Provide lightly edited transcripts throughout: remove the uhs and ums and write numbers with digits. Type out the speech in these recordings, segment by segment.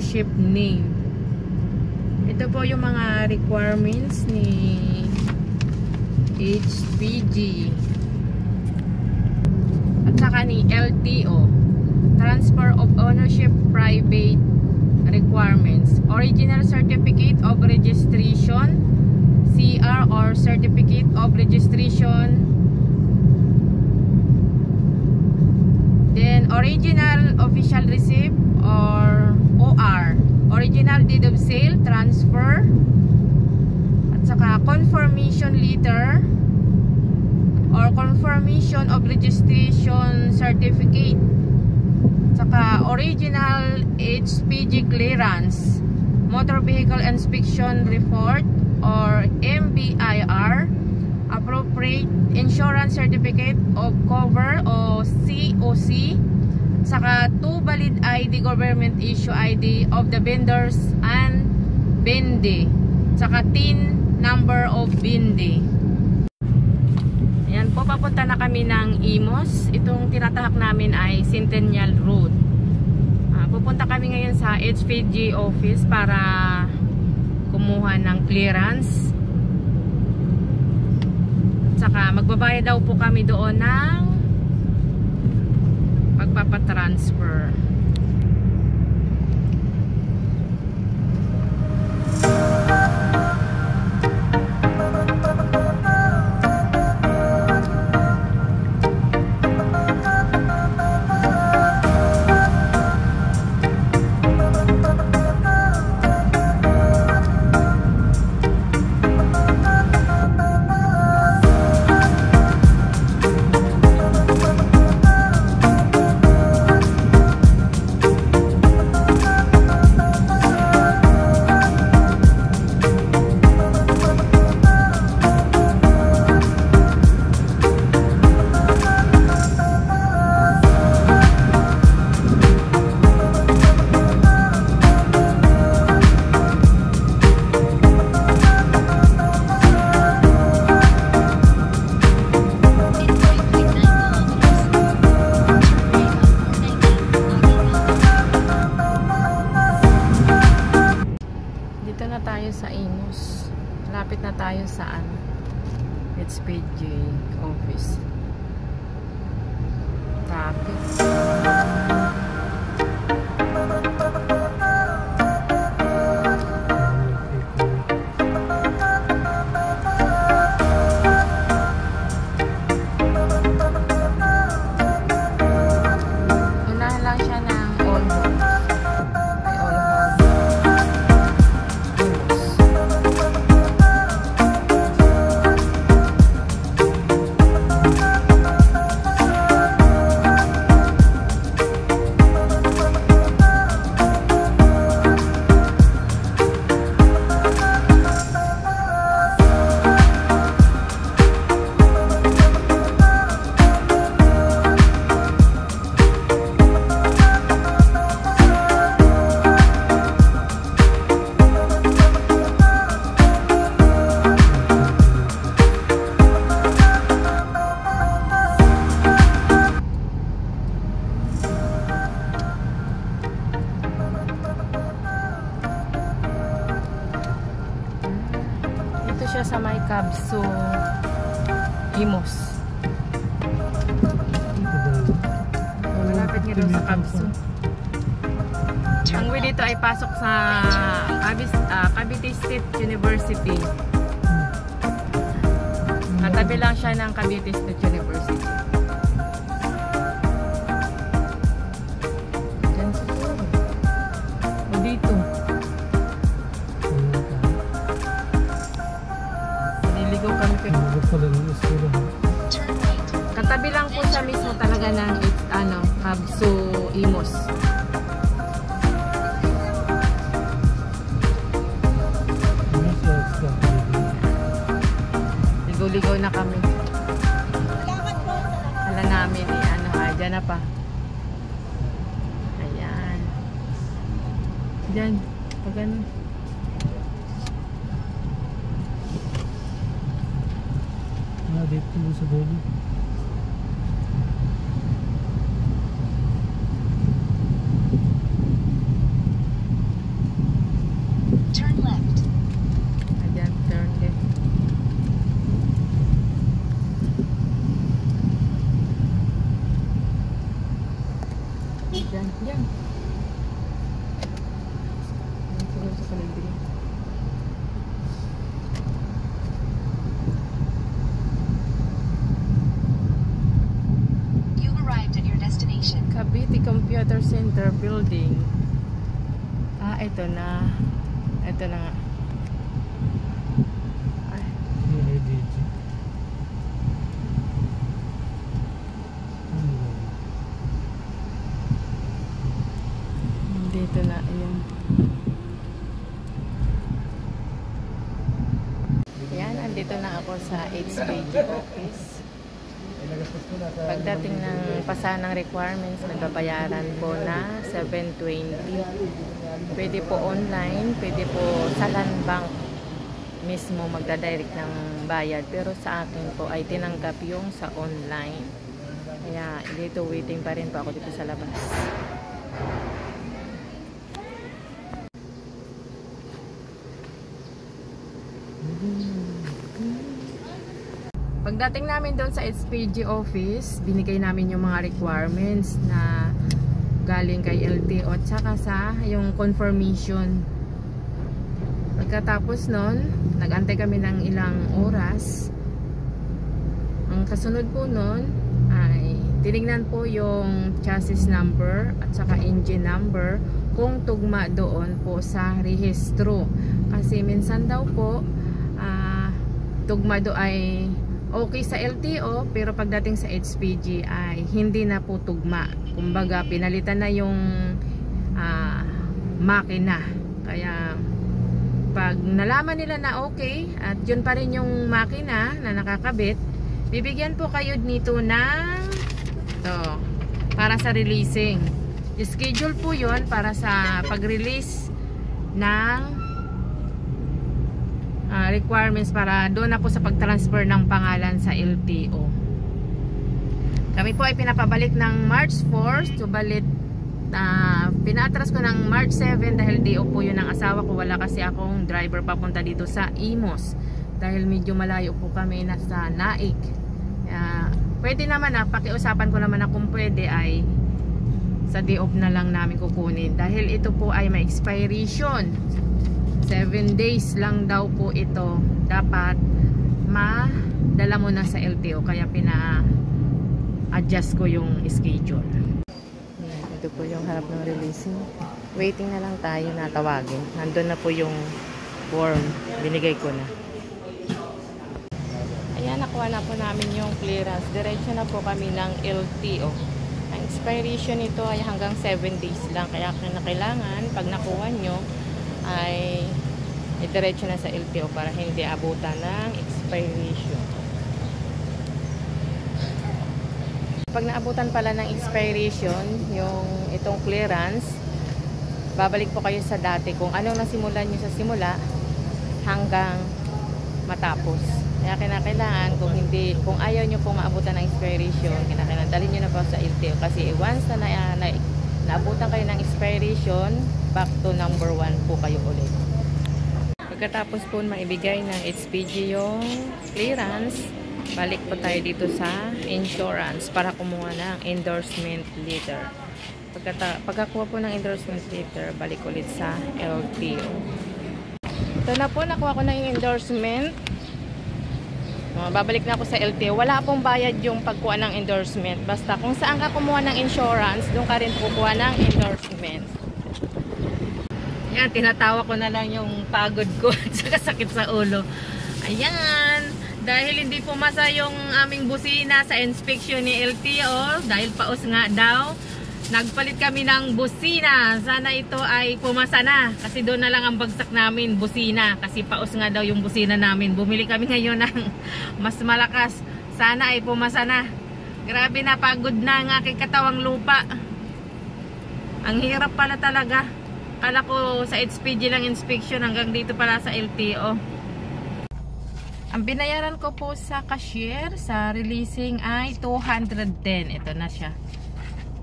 ownership name. Ito po yung mga requirements ni HPG at saka ni LTO. Transfer of ownership private requirements. Original certificate of registration, CR or certificate of registration. Then original official receipt or OR. Original deed of sale, transfer. At saka confirmation letter or confirmation of registration certificate. At saka original HPG clearance, motor vehicle inspection report or MVIR, appropriate insurance certificate of cover o COC, saka 2 valid ID, government issue ID of the vendors and BINDE, saka TIN number of BINDE. Ayan po, papunta na kami ng Imus. Itong tinatahak namin ay Centennial Road. Pupunta kami ngayon sa HPG office para kumuha ng clearance. Saka magbabayad daw po kami doon ng magpapatransfer. Sa Imus. Lapit na tayo sa HPG office. Traffic. Unahan lang siya ng all-home. Siya sa may Kabso Imus. Malapit nga daw sa Kabso. Ang way dito ay pasok sa Cavite State University. Katabi lang siya ng Cavite State University. Diyan siguro. O dito. Katabi lang po siya mismo talaga ng Kabso Imus. Ligaw-ligaw na kami. Hala namin dyan na pa. Ayan. Dyan. Pag ganun. Dito sa dulo. Diyan, diyan. Siguro sa palengke. You arrived at your destination. Cavite Computer Center Building. Ah, ito na. Ito na nga. Ay, Yung LDG. Ano ba? dito na. Ayan. Yan, andito na ako sa HPG office. Pagdating ng pasanang requirements, nagbabayaran po na 720. Pwede po online, pwede po sa land bank mismo magdadirect ng bayad. Pero sa akin po ay tinanggap yung sa online. Kaya dito waiting pa rin po ako dito sa labas. Pagdating namin doon sa HPG office, binigay namin yung mga requirements na galing kay LTO at saka sa yung confirmation. Pagkatapos nun, nag-antay kami ng ilang oras. Ang kasunod po nun ay tinignan po yung chassis number at saka engine number kung tugma doon po sa rehistro. Kasi minsan daw po tugma do ay okay sa LTO, pero pagdating sa HPG ay hindi na po tugma. Kumbaga, pinalitan na yung makina. Kaya, pag nalaman nila na okay, at yun pa rin yung makina na nakakabit, bibigyan po kayo nito ng para sa releasing. Schedule po yun para sa pag-release ng requirements para doon na po sa pag-transfer ng pangalan sa LTO. Kami po ay pinapabalik ng March 4 to balit pinatras ko ng March 7 dahil DO po yun ng asawa ko. Wala kasi akong driver papunta dito sa Imos dahil medyo malayo po kami nasa Naik. Pwede naman pakiusapan ko naman na kung pwede ay sa DO na lang namin kukunin dahil ito po ay may expiration. 7 days lang daw po ito dapat madala mo na sa LTO, kaya pina-adjust ko yung schedule. Ito po yung harap ng releasing. Waiting na lang tayo na tawagin. Nandun na po yung form, binigay ko na. Ayan, nakuha na po namin yung clearance. Diretso na po kami ng LTO. Ang expiration nito ay hanggang 7 days lang, kaya kailangan pag nakuha nyo ay diretso na sa LTO para hindi abutan ng expiration. Pag naabutan pala ng expiration yung itong clearance, babalik po kayo sa dati kung anong nasimulan nyo sa simula hanggang matapos. Kaya kinakailangan kung ayaw nyo pong maabutan ng expiration, kinakailangan dalhin nyo na po sa LTO kasi once na naabutan kayo ng expiration, back to number 1 po kayo ulit. Pagkatapos po maibigay ng HPG yung clearance, balik po tayo dito sa insurance para kumuha ng endorsement letter. Pagkakuha po ng endorsement letter, balik ulit sa LTO. Ito na po, nakuha ko na yung endorsement. Babalik na ako sa LTO. Wala pong bayad yung pagkuha ng endorsement. Basta kung saan ka kumuha ng insurance, doon ka rin kukuha ng endorsement. Yan, tinatawa ko na lang yung pagod ko at saka sakit sa ulo. Ayan, dahil hindi pumasa yung aming busina sa inspection ni LTO, dahil paus nga daw, nagpalit kami ng busina. Sana ito ay pumasa na, kasi doon na lang ang bagsak namin, busina. Kasi paus nga daw yung busina namin. Bumili kami ngayon ng mas malakas. Sana ay pumasa na. Grabe na, pagod na ang aking katawang lupa. Ang hirap pala talaga. Kala ko sa HPG lang inspection, hanggang dito pala sa LTO. Ang binayaran ko po sa cashier sa releasing ay 210. Ito na siya.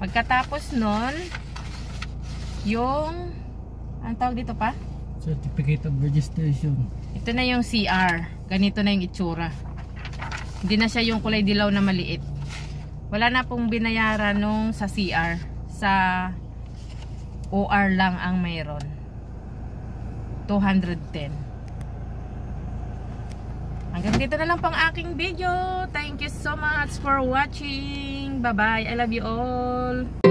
Pagkatapos nun, yung ang tawag dito pa? Certificate of Registration. Ito na yung CR. Ganito na yung itsura. Hindi na siya yung kulay dilaw na maliit. Wala na pong binayaran nung sa CR. Sa OR lang ang mayroon. 210. Hanggang dito na lang pang aking video. Thank you so much for watching. Bye-bye. I love you all.